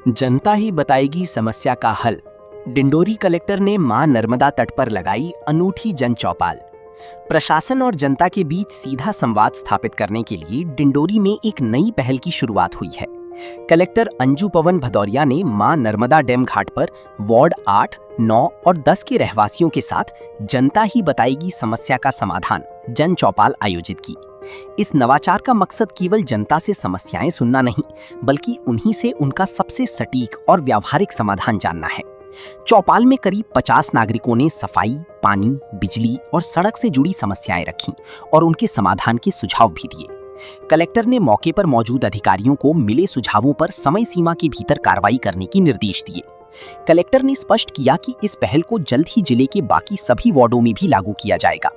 जनता ही बताएगी समस्या का हल। डिंडोरी कलेक्टर ने मां नर्मदा तट पर लगाई अनूठी जन चौपाल। प्रशासन और जनता के बीच सीधा संवाद स्थापित करने के लिए डिंडोरी में एक नई पहल की शुरुआत हुई है। कलेक्टर अंजू पवन भदौरिया ने मां नर्मदा डैम घाट पर वार्ड 8, 9 और 10 के रहवासियों के साथ जनता ही बताएगी समस्या का समाधान जन चौपाल आयोजित की। इस नवाचार का मकसद केवल जनता से समस्याएं सुनना नहीं, बल्कि उन्हीं से उनका सबसे सटीक और व्यावहारिक समाधान जानना है। चौपाल में करीब 50 नागरिकों ने सफाई, पानी, बिजली और सड़क से जुड़ी समस्याएं रखीं और उनके समाधान के सुझाव भी दिए। कलेक्टर ने मौके पर मौजूद अधिकारियों को मिले सुझावों पर समय सीमा के भीतर कार्रवाई करने के निर्देश दिए। कलेक्टर ने स्पष्ट किया कि इस पहल को जल्द ही जिले के बाकी सभी वार्डों में भी लागू किया जाएगा।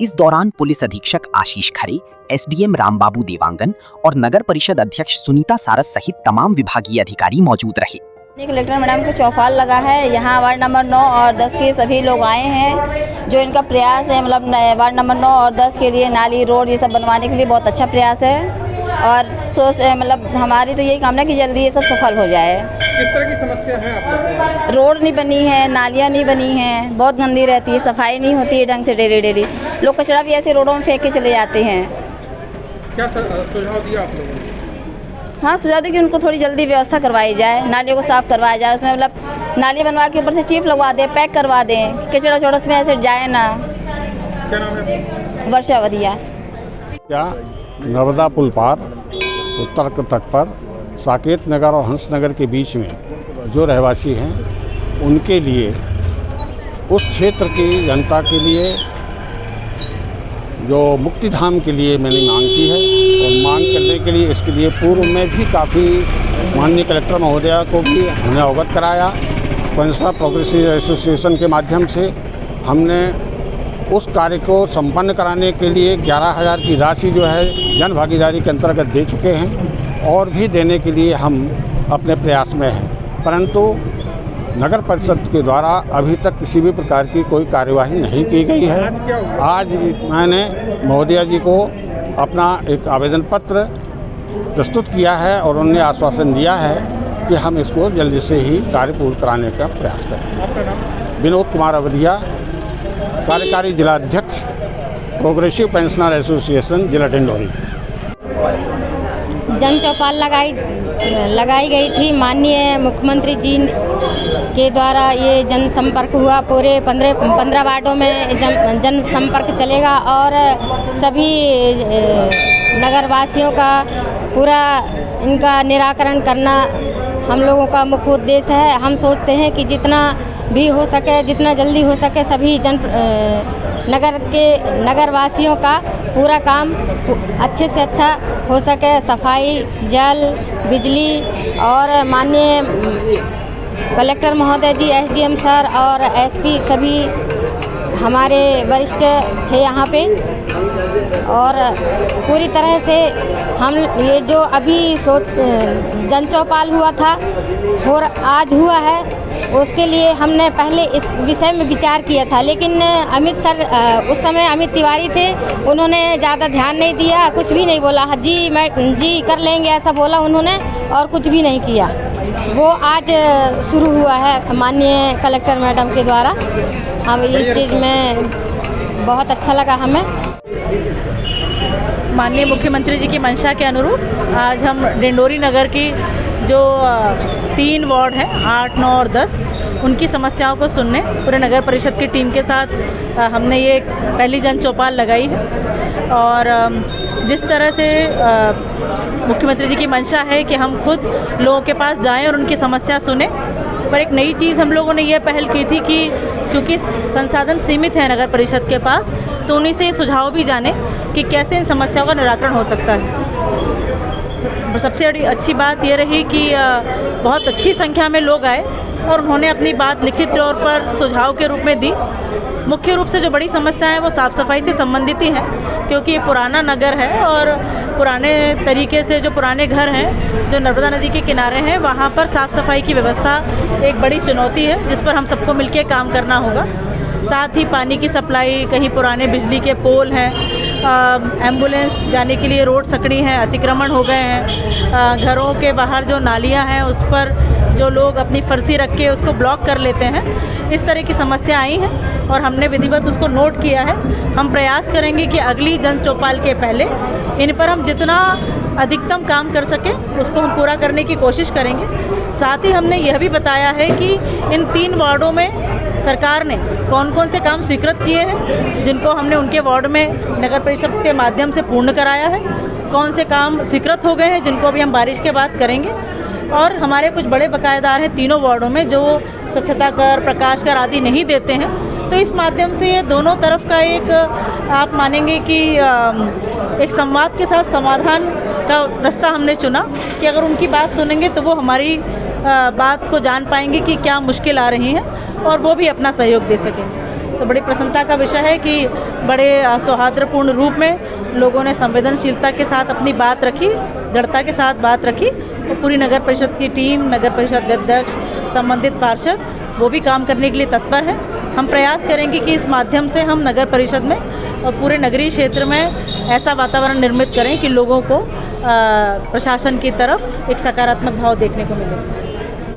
इस दौरान पुलिस अधीक्षक आशीष खरे, एसडीएम रामबाबू देवांगन और नगर परिषद अध्यक्ष सुनीता सारस सहित तमाम विभागीय अधिकारी मौजूद रहे। कलेक्टर मैडम को चौपाल लगा है। यहाँ वार्ड नंबर 9 और 10 के सभी लोग आए हैं। जो इनका प्रयास है, मतलब वार्ड नंबर 9 और 10 के लिए नाली, रोड ये सब बनवाने के लिए बहुत अच्छा प्रयास है। और मतलब हमारी तो यही कामना कि जल्दी ये सब सफल हो जाए। किस तरह की समस्या है आप लोगों? रोड नहीं बनी है, नालियाँ नहीं बनी हैं, बहुत गंदी रहती है, सफाई नहीं होती है ढंग से। डेली लोग कचरा भी ऐसे रोडों में फेंक के चले जाते हैं। क्या सुझाव दिया आप लोगों ने? हाँ, सुझाव दिया कि उनको थोड़ी जल्दी व्यवस्था करवाई जाए, नालियों को साफ करवाया जाए। उसमें मतलब नाली बनवा के ऊपर से चिप लगवा दें, पैक करवा दें, कचरा छोड़ा उसमें ऐसे जाए ना। क्या नाम है? वर्षा वधिया। क्या नर्मदा पुल पार उत्तर तट पर साकेत नगर और हंस नगर के बीच में जो रहवासी हैं, उनके लिए, उस क्षेत्र की जनता के लिए, जो मुक्तिधाम के लिए मैंने मांग की है। और मांग करने के लिए इसके लिए पूर्व में भी काफ़ी माननीय कलेक्टर महोदया को भी हमने अवगत कराया। पंचसा प्रोग्रेसिव एसोसिएशन के माध्यम से हमने उस कार्य को संपन्न कराने के लिए 11,000 की राशि जो है जन भागीदारी के अंतर्गत दे चुके हैं और भी देने के लिए हम अपने प्रयास में हैं। परंतु नगर परिषद के द्वारा अभी तक किसी भी प्रकार की कोई कार्यवाही नहीं की गई है। आज मैंने महोदया जी को अपना एक आवेदन पत्र प्रस्तुत किया है और उन्होंने आश्वासन दिया है कि हम इसको जल्दी से ही कार्य पूर्ण कराने का प्रयास करेंगे। विनोद कुमार अवधिया, कार्यकारी जिला अध्यक्ष, प्रोग्रेसिव पेंशनर एसोसिएशन, जिला डिंडोरी। जन चौपाल लगाई गई थी। माननीय मुख्यमंत्री जी के द्वारा ये जनसंपर्क हुआ। पूरे 15 वार्डों में जनसंपर्क चलेगा और सभी नगरवासियों का पूरा इनका निराकरण करना हम लोगों का मुख्य उद्देश्य है। हम सोचते हैं कि जितना भी हो सके, जितना जल्दी हो सके, सभी नगरवासियों का पूरा काम अच्छे से अच्छा हो सके। सफाई, जल, बिजली और माननीय कलेक्टर महोदय जी, एसडीएम सर और एसपी सभी हमारे वरिष्ठ थे यहाँ पे। और पूरी तरह से हम ये जो अभी जन चौपाल हुआ था और आज हुआ है, उसके लिए हमने पहले इस विषय में विचार किया था, लेकिन अमित सर उस समय अमित तिवारी थे, उन्होंने ज़्यादा ध्यान नहीं दिया, कुछ भी नहीं बोला। जी मैं जी कर लेंगे ऐसा बोला उन्होंने और कुछ भी नहीं किया। वो आज शुरू हुआ है माननीय कलेक्टर मैडम के द्वारा। हम इस चीज़ में बहुत अच्छा लगा हमें। माननीय मुख्यमंत्री जी की मंशा के अनुरूप आज हम डिंडोरी नगर की जो 3 वार्ड हैं, 8, 9 और 10, उनकी समस्याओं को सुनने पूरे नगर परिषद की टीम के साथ हमने ये पहली जन चौपाल लगाई है। और जिस तरह से मुख्यमंत्री जी की मंशा है कि हम खुद लोगों के पास जाएं और उनकी समस्या सुने, पर एक नई चीज़ हम लोगों ने ये पहल की थी कि चूँकि संसाधन सीमित है नगर परिषद के पास, तो उन्हीं से सुझाव भी जाने कि कैसे इन समस्याओं का निराकरण हो सकता है। सबसे अच्छी बात ये रही कि बहुत अच्छी संख्या में लोग आए और उन्होंने अपनी बात लिखित तौर पर सुझाव के रूप में दी। मुख्य रूप से जो बड़ी समस्या है वो साफ़ सफाई से संबंधित ही है, क्योंकि ये पुराना नगर है और पुराने तरीके से जो पुराने घर हैं जो नर्मदा नदी के किनारे हैं, वहाँ पर साफ़ सफाई की व्यवस्था एक बड़ी चुनौती है, जिस पर हम सबको मिलकर काम करना होगा। साथ ही पानी की सप्लाई, कहीं पुराने बिजली के पोल हैं एम्बुलेंस जाने के लिए रोड सकड़ी हैं, अतिक्रमण हो गए हैं, घरों के बाहर जो नालियां हैं उस पर जो लोग अपनी फर्जी रख के उसको ब्लॉक कर लेते हैं, इस तरह की समस्या आई हैं और हमने विधिवत उसको नोट किया है। हम प्रयास करेंगे कि अगली जन चौपाल के पहले इन पर हम जितना अधिकतम काम कर सकें उसको हम पूरा करने की कोशिश करेंगे। साथ ही हमने यह भी बताया है कि इन 3 वार्डों में सरकार ने कौन कौन से काम स्वीकृत किए हैं, जिनको हमने उनके वार्ड में नगर परिषद के माध्यम से पूर्ण कराया है, कौन से काम स्वीकृत हो गए हैं जिनको अभी हम बारिश के बाद करेंगे, और हमारे कुछ बड़े बकायेदार हैं तीनों वार्डों में जो स्वच्छता कर, प्रकाश कर आदि नहीं देते हैं। तो इस माध्यम से ये दोनों तरफ का एक आप मानेंगे कि एक संवाद के साथ समाधान का रास्ता हमने चुना कि अगर उनकी बात सुनेंगे तो वो हमारी बात को जान पाएंगे कि क्या मुश्किल आ रही हैं और वो भी अपना सहयोग दे सकेंगे। तो बड़ी प्रसन्नता का विषय है कि बड़े सौहार्दपूर्ण रूप में लोगों ने संवेदनशीलता के साथ अपनी बात रखी, दृढ़ता के साथ बात रखी, और पूरी नगर परिषद की टीम, नगर परिषद अध्यक्ष, संबंधित पार्षद वो भी काम करने के लिए तत्पर है। हम प्रयास करेंगे कि इस माध्यम से हम नगर परिषद में और पूरे नगरीय क्षेत्र में ऐसा वातावरण निर्मित करें कि लोगों को प्रशासन की तरफ एक सकारात्मक भाव देखने को मिले।